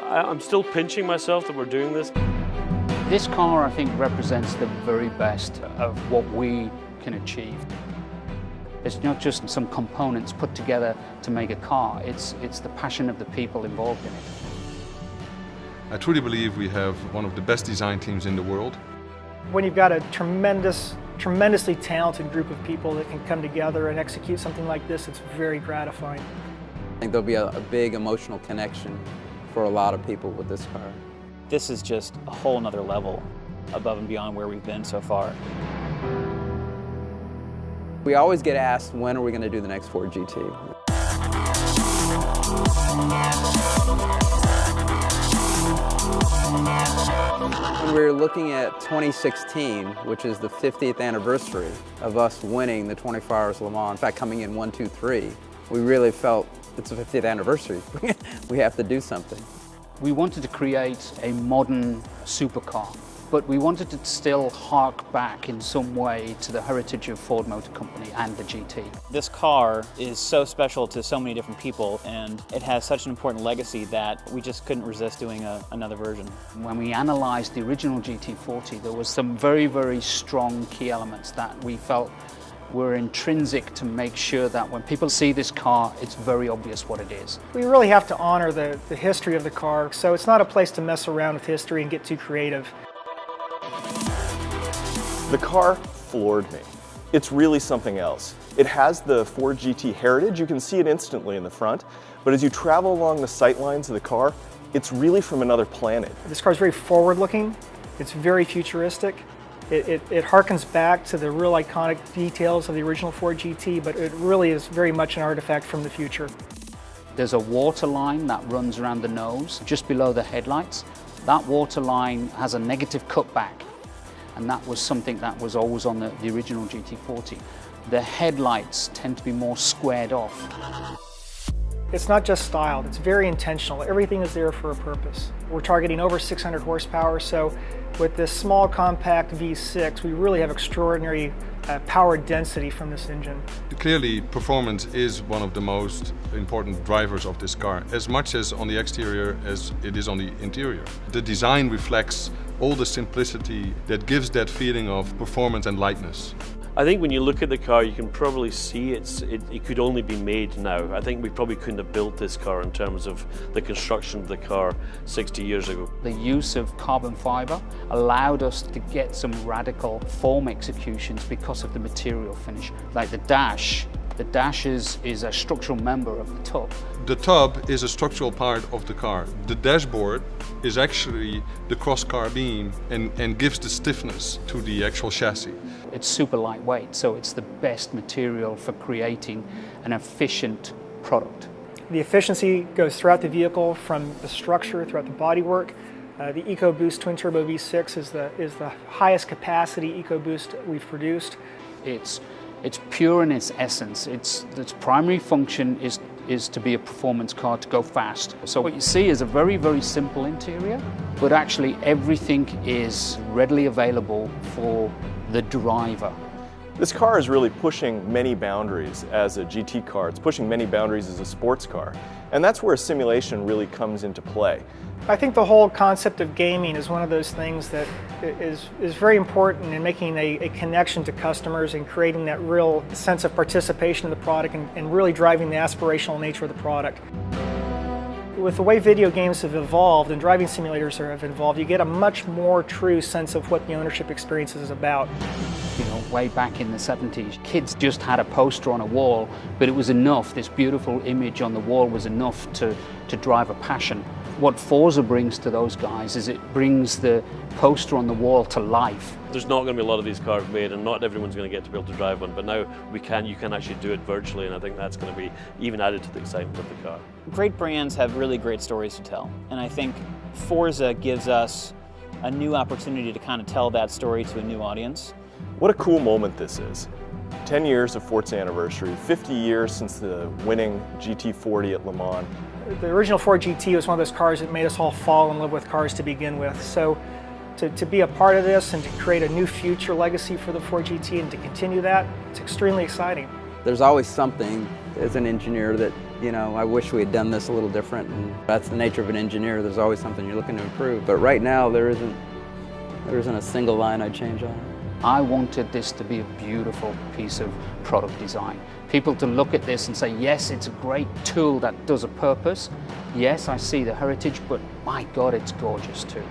I'm still pinching myself that we're doing this. This car, I think, represents the very best of what we can achieve. It's not just some components put together to make a car, it's the passion of the people involved in it. I truly believe we have one of the best design teams in the world. When you've got a tremendously talented group of people that can come together and execute something like this, it's very gratifying. I think there'll be a big emotional connection for a lot of people with this car. This is just a whole nother level above and beyond where we've been so far. We always get asked, when are we going to do the next Ford GT? When we were looking at 2016, which is the 50th anniversary of us winning the 24 Hours of Le Mans, in fact coming in 1, 2, 3, we really felt it's the 50th anniversary. We have to do something. We wanted to create a modern supercar, but we wanted to still hark back in some way to the heritage of Ford Motor Company and the GT. This car is so special to so many different people, and it has such an important legacy that we just couldn't resist doing another version. When we analyzed the original GT40, there was some very, very strong key elements that we felt were intrinsic to make sure that when people see this car, it's very obvious what it is. We really have to honor the history of the car, so it's not a place to mess around with history and get too creative. The car floored me. It's really something else. It has the Ford GT heritage. You can see it instantly in the front, but as you travel along the sight lines of the car, it's really from another planet. This car is very forward-looking. It's very futuristic. It harkens back to the real iconic details of the original Ford GT, but it really is very much an artifact from the future. There's a water line that runs around the nose, just below the headlights. That water line has a negative cutback, and that was something that was always on the original GT40. The headlights tend to be more squared off. It's not just styled, it's very intentional. Everything is there for a purpose. We're targeting over 600 horsepower, so with this small compact V6, we really have extraordinary power density from this engine. Clearly, performance is one of the most important drivers of this car, as much as on the exterior as it is on the interior. The design reflects all the simplicity that gives that feeling of performance and lightness. I think when you look at the car, you can probably see it could only be made now. I think we probably couldn't have built this car in terms of the construction of the car 60 years ago. The use of carbon fiber allowed us to get some radical form executions because of the material finish. Like the dash is a structural member of the tub. The tub is a structural part of the car. The dashboard is actually the cross-car beam and gives the stiffness to the actual chassis. It's super lightweight, so it's the best material for creating an efficient product. The efficiency goes throughout the vehicle, from the structure, throughout the bodywork. The EcoBoost twin-turbo V6 is the highest capacity EcoBoost we've produced. It's pure in its essence. Its primary function is to be a performance car, to go fast. So what you see is a very, very simple interior, but actually everything is readily available for the driver. This car is really pushing many boundaries as a GT car. It's pushing many boundaries as a sports car. And that's where simulation really comes into play. I think the whole concept of gaming is one of those things that is very important in making a connection to customers and creating that real sense of participation in the product and really driving the aspirational nature of the product. With the way video games have evolved and driving simulators have evolved, you get a much more true sense of what the ownership experience is about. You know, way back in the 70s, kids just had a poster on a wall, but it was enough. This beautiful image on the wall was enough to drive a passion. What Forza brings to those guys is it brings the poster on the wall to life. There's not going to be a lot of these cars made, and not everyone's going to get to be able to drive one, but now you can actually do it virtually, and I think that's going to be even added to the excitement of the car. Great brands have really great stories to tell, and I think Forza gives us a new opportunity to kind of tell that story to a new audience. What a cool moment this is. 10 years of Forza anniversary, 50 years since the winning GT40 at Le Mans. The original Ford GT was one of those cars that made us all fall in love with cars to begin with. So to be a part of this and to create a new future legacy for the Ford GT and to continue that, it's extremely exciting. There's always something as an engineer that you know, I wish we had done this a little different, and that's the nature of an engineer. There's always something you're looking to improve. But right now, there isn't a single line I'd change on it. I wanted this to be a beautiful piece of product design. People to look at this and say, yes, it's a great tool that does a purpose. Yes, I see the heritage, but my God, it's gorgeous too.